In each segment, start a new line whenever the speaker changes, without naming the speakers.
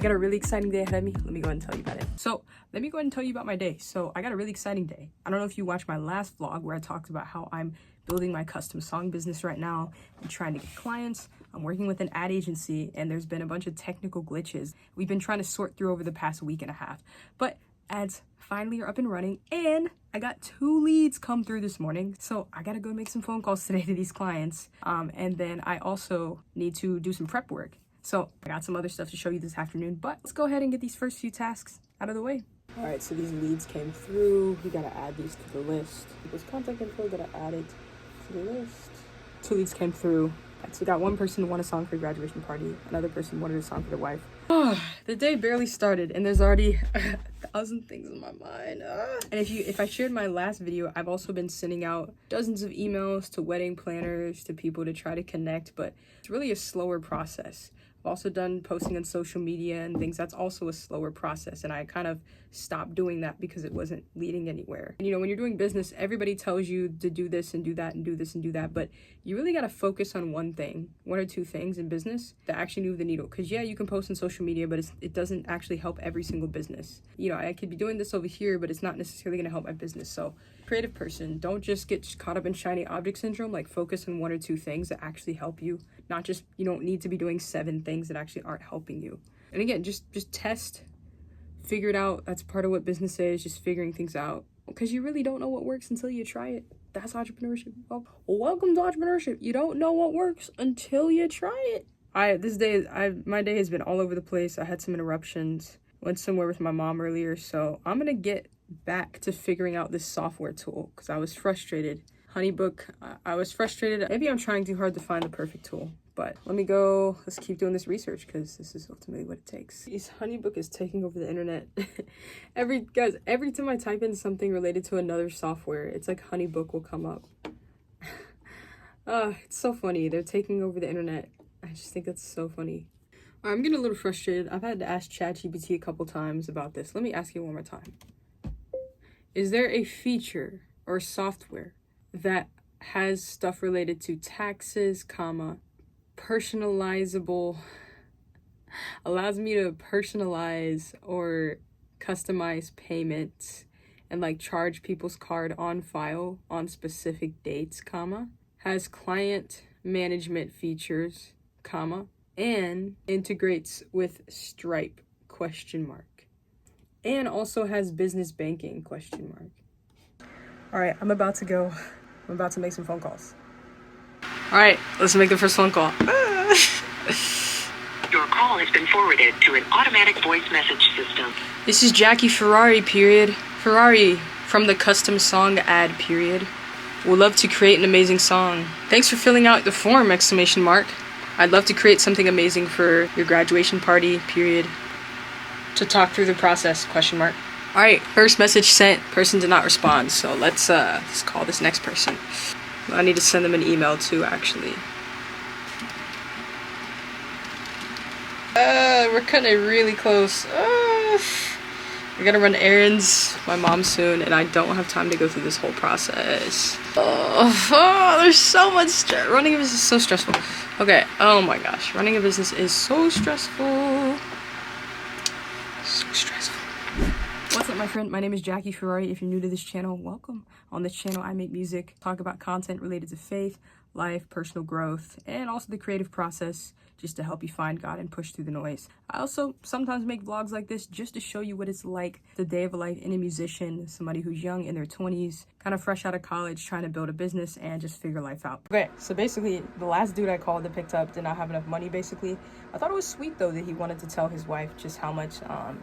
got a really exciting day ahead of me. Let me go ahead and tell you about it. So let me go ahead and tell you about my day. So I got a really exciting day. I don't know if you watched my last vlog where I talked about how I'm building my custom song business right now and trying to get clients. I'm working with an ad agency and there's been a bunch of technical glitches we've been trying to sort through over the past week and a half. But ads finally are up and running and I got 2 leads come through this morning. So I gotta go make some phone calls today to these clients. And then I also need to do some prep work. So I got some other stuff to show you this afternoon, but let's go ahead and get these first few tasks out of the way. All right, so these leads came through. We gotta add these to the list. People's contact info, gotta add it to the list. 2 leads came through. So we got one person who wanted a song for a graduation party. Another person wanted a song for their wife. The day barely started and there's already 1,000 things in my mind. And if I shared my last video, I've also been sending out dozens of emails to wedding planners, to people to try to connect, but it's really a slower process. I've also done posting on social media and things. That's also a slower process. And I kind of stopped doing that because it wasn't leading anywhere. And, you know, when you're doing business, everybody tells you to do this and do that and do this and do that. But you really got to focus on one thing, 1 or 2 things in business that actually move the needle. Because, yeah, you can post on social media, but it doesn't actually help every single business. You know, I could be doing this over here, but it's not necessarily going to help my business. So creative person, don't just get caught up in shiny object syndrome. Like, focus on 1 or 2 things that actually help you. Not just, you don't need to be doing 7 things that actually aren't helping you. And again, just test, figure it out. That's part of what business is, just figuring things out. Because you really don't know what works until you try it. That's entrepreneurship. Well, welcome to entrepreneurship. You don't know what works until you try it. My day has been all over the place. I had some interruptions. Went somewhere with my mom earlier. So I'm going to get back to figuring out this software tool because I was frustrated. Honeybook, I was frustrated. Maybe I'm trying too hard to find the perfect tool, but let's keep doing this research because this is ultimately what it takes. Honeybook is taking over the internet. Every time I type in something related to another software, it's like Honeybook will come up. It's so funny. They're taking over the internet. I just think that's so funny. I'm getting a little frustrated. I've had to ask ChatGPT a couple times about this. Let me ask you one more time. Is there a feature or software that has stuff related to taxes, personalizable, allows me to personalize or customize payments and like charge people's card on file on specific dates, has client management features, and integrates with Stripe, ? And also has business banking, ? All right, I'm about to go. I'm about to make some phone calls. All right, let's make the first phone call.
Your call has been forwarded to an automatic voice message system.
This is Jackie Ferrari, period. Ferrari from the custom song ad, period. Would love to create an amazing song. Thanks for filling out the form, ! I'd love to create something amazing for your graduation party, period. To talk through the process, ? All right, first message sent. Person did not respond, so let's call this next person. I need to send them an email too, actually. We're cutting it really close. I gotta run errands, my mom soon, and I don't have time to go through this whole process. There's so much stress. Running a business is so stressful. Okay, oh my gosh, running a business is so stressful. So stressful. What's up, my friend? My name is Jackie Ferrari. If you're new to this channel, welcome. On this channel, I make music, talk about content related to faith, life, personal growth, and also the creative process, just to help you find God and push through the noise. I also sometimes make vlogs like this just to show you what it's like the day of life in a musician, somebody who's young in their 20s, kind of fresh out of college, trying to build a business and just figure life out. Okay, so basically, the last dude I called that picked up did not have enough money, basically. I thought it was sweet, though, that he wanted to tell his wife just how much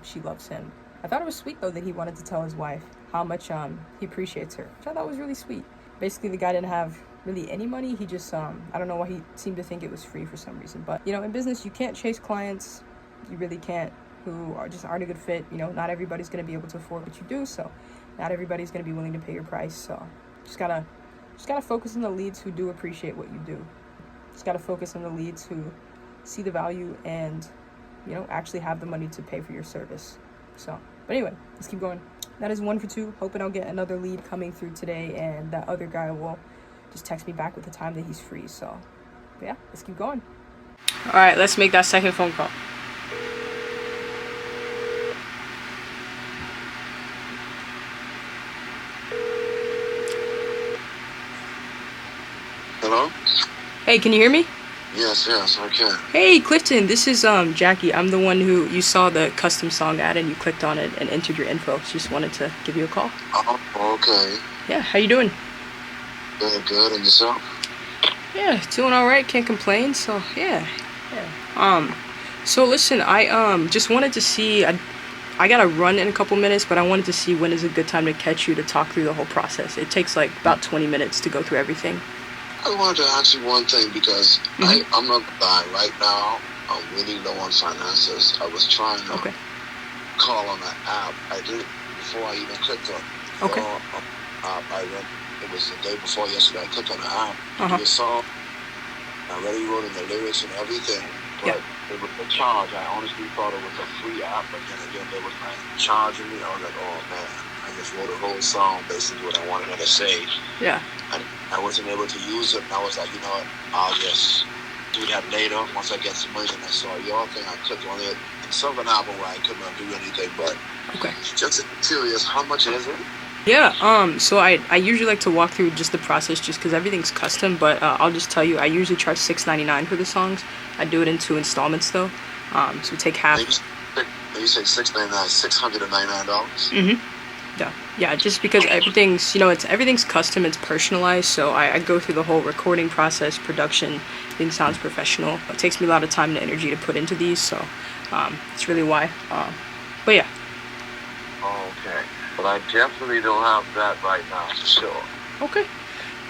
she loves him. I thought it was sweet, though, that he wanted to tell his wife how much he appreciates her, which I thought was really sweet. Basically, the guy didn't have really any money. He just, I don't know why he seemed to think it was free for some reason. But, you know, in business, you can't chase clients. You really can't, who aren't a good fit. You know, not everybody's going to be able to afford what you do. So not everybody's going to be willing to pay your price. So just gotta focus on the leads who do appreciate what you do. Just gotta focus on the leads who see the value and, you know, actually have the money to pay for your service. So, but anyway, let's keep going. That is 1 for 2. Hoping I'll get another lead coming through today, and that other guy will just text me back with the time that he's free. So, but yeah, let's keep going. All right, let's make that second phone call.
Hello?
Hey, can you hear me?
Yes, I can.
Hey, Clifton, this is Jackie. I'm the one who you saw the custom song ad and you clicked on it and entered your info. Just wanted to give you a call.
Oh, okay.
Yeah, how you doing?
Good. And yourself?
Yeah, doing all right. Can't complain. So yeah. So listen, I just wanted to see. I gotta run in a couple minutes, but I wanted to see when is a good time to catch you to talk through the whole process. It takes like about 20 minutes to go through everything.
I wanted to ask you one thing because I'm not gonna lie. Right now, I'm really low on finances. I was trying to call on the app. I did it before I even clicked on.
Okay.
It was the day before yesterday. I clicked on the app. The song. I already wrote in the lyrics and everything, but it was a charge. I honestly thought it was a free app, but then again, they was like charging me. I was like, oh man, I just wrote a whole song, basically what I wanted her to say.
Yeah.
And I wasn't able to use it, and I was like, you know what, I'll just do that later once I get some money. And I saw your thing, I clicked on it. And something happened where I couldn't do anything, but just curious, how much is it?
Yeah, so I usually like to walk through just the process just because everything's custom, but I'll just tell you, I usually charge $6.99 for the songs. I do it in 2 installments though, so we take half.
You say $6.99, $699?
Yeah, just because everything's, everything's custom, it's personalized, so I go through the whole recording process, production, everything sounds professional. It takes me a lot of time and energy to put into these, so it's really why. But yeah.
Oh, okay. But I definitely don't have that right now, for sure.
Okay.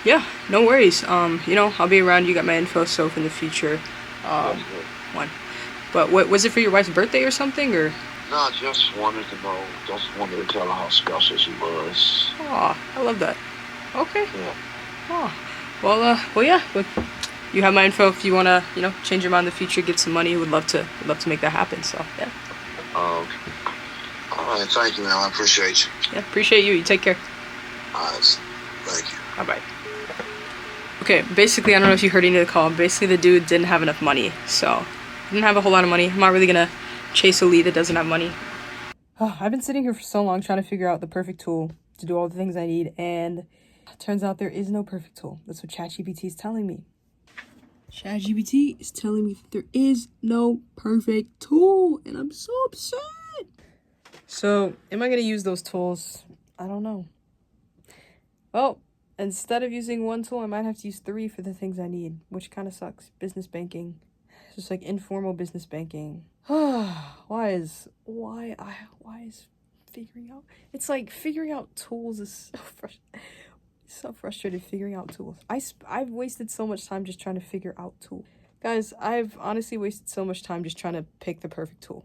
Yeah, no worries. I'll be around. You got my info, so if in the future, one. But what was it for your wife's birthday or something, or?
No, I just wanted to know. Just wanted to tell her how special she was.
Aw, I love that. Okay.
Yeah.
Oh, well, yeah. But you have my info if you wanna, change your mind in the future, get some money. Would love to make that happen. So yeah.
All right, thank you, man. I appreciate you.
Yeah, appreciate you. You take care.
Thank you.
Bye-bye. Okay, basically, I don't know if you heard any of the call. Basically, the dude didn't have enough money, so didn't have a whole lot of money. I'm not really gonna chase a lead that doesn't have money. Oh, I've been sitting here for so long trying to figure out the perfect tool to do all the things I need, and it turns out there is no perfect tool. That's what ChatGPT is telling me. ChatGPT is telling me that there is no perfect tool, and I'm so upset. So, am I going to use those tools? I don't know. Well, instead of using one tool, I might have to use 3 for the things I need, which kind of sucks. Business banking. Just like informal business banking. Why is figuring out? It's like figuring out tools is so frustrated figuring out tools. I've wasted so much time just trying to figure out tools. Guys, I've honestly wasted so much time just trying to pick the perfect tool.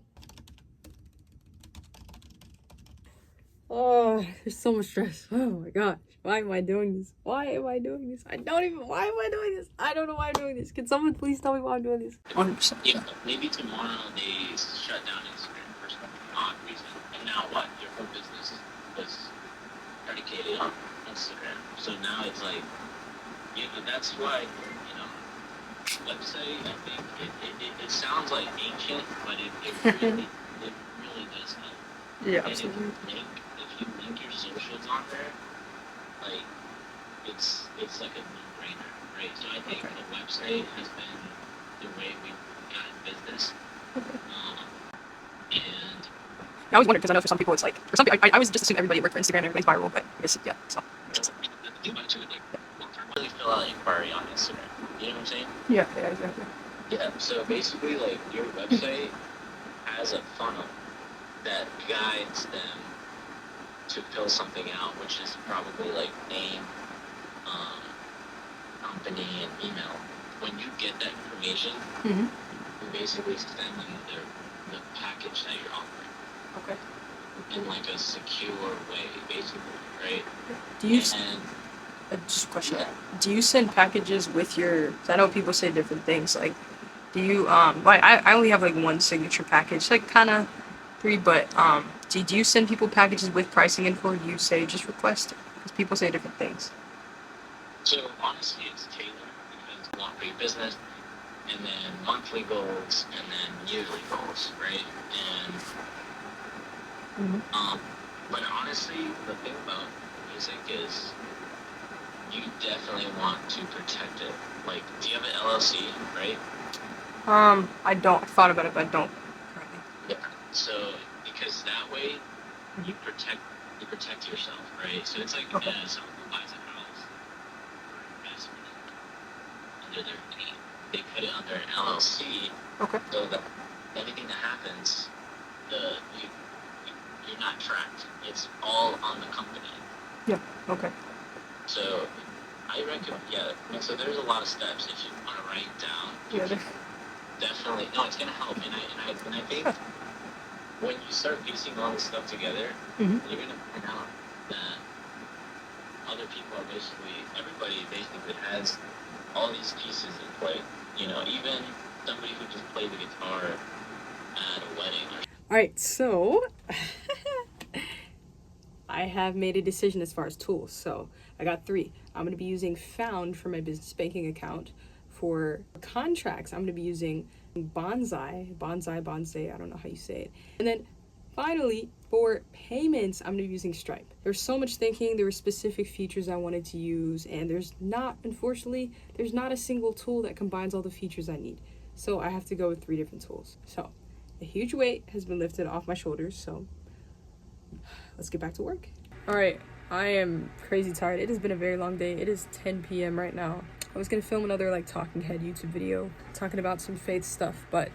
Oh, there's so much stress. Oh my gosh. Why am I doing this? Why am I doing this? Why am I doing this? I don't know why I'm doing this. Can someone please tell me why I'm doing this? 100%.
Yeah, maybe tomorrow they shut down Instagram for some odd reason. And now what? Your whole business was predicated on Instagram. So now it's like, that's why, website, I think, it sounds like ancient, but it really does help.
Yeah,
and
absolutely.
If you link your socials on there, like, it's like a no-brainer, right? So I think the website has been the way we've gotten business. And
I always wondered, because I know for some people it's like, for some people, I always just assume everybody worked for Instagram and everybody's viral, but I guess, yeah, so.
the thing about it too, like, long-term, really fill out an inquiry on Instagram. You know what I'm saying?
Yeah, exactly.
Yeah, so basically, like, your website has a funnel that guides them to fill something out, which is probably like name, company, and email. When you get that information, you basically send them the package that you're offering.
Okay.
In like a secure way, basically, right?
Do you
just
a question? Yeah. Do you send packages with your? I know people say different things. Like, do you like I only have like one signature package, like kind of 3, but do you send people packages with pricing info? Or do you say just request it? Because people say different things.
So honestly, it's tailored because you want for your business, and then monthly goals, and then yearly goals, right? And but honestly, the thing about music is you definitely want to protect it. Like, do you have an LLC, right?
I don't. I thought about it, but I don't currently.
Yeah. So, because that way you protect yourself, right? So it's like
Okay.
someone who buys a house for investment under their name, they put it under an LLC,
Okay.
so that anything that happens, you you're not tracked. It's all on the company.
Yeah. Okay.
So I recommend, yeah. And so there's a lot of steps if you want to write down.
Yeah.
Definitely, no, it's gonna help. And I think when you start piecing all this stuff together,
Mhm.
you're gonna find out that other people are everybody basically has all these pieces in play. You know, even somebody who just played the guitar at a wedding or.
All right. So I have made a decision as far as tools. So I got 3. I'm going to be using Found for my business banking account. For contracts, I'm going to be using Bonsai, I don't know how you say it. And then finally, for payments, I'm going to be using Stripe. There's so much thinking. There were specific features I wanted to use, and unfortunately, there's not a single tool that combines all the features I need. So I have to go with 3 different tools. So a huge weight has been lifted off my shoulders, so let's get back to work. All right, I am crazy tired. It has been a very long day. It is 10 p.m. right now. I was gonna film another talking head YouTube video talking about some faith stuff, but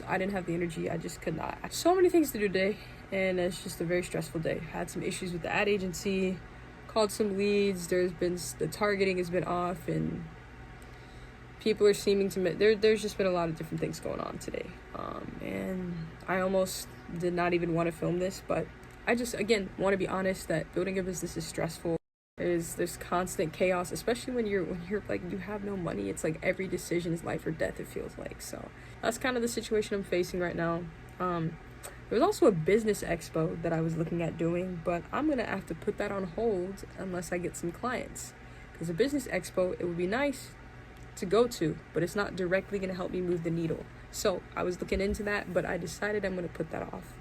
I didn't have the energy. I just could not. So many things to do today, and it's just a very stressful day. Had some issues with the ad agency, called some leads. The targeting has been off, and people are seeming to there's just been a lot of different things going on today. And I almost did not even want to film this, but I just, again, want to be honest that building a business is stressful. There's constant chaos, especially when you're you have no money. It's like every decision is life or death, it feels like. So that's kind of the situation I'm facing right now. There was also a business expo that I was looking at doing, but I'm gonna have to put that on hold unless I get some clients. Because a business expo, it would be nice to go to, but it's not directly gonna help me move the needle. So I was looking into that, but I decided I'm gonna put that off.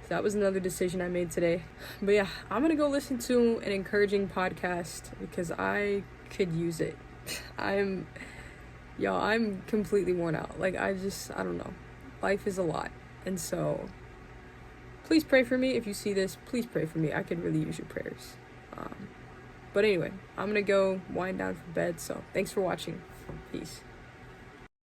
So that was another decision I made today. But yeah, I'm gonna go listen to an encouraging podcast because I could use it. I'm completely worn out. I don't know. Life is a lot. And so please pray for me. If you see this, please pray for me. I could really use your prayers. But anyway, I'm gonna go wind down for bed. So thanks for watching. Peace.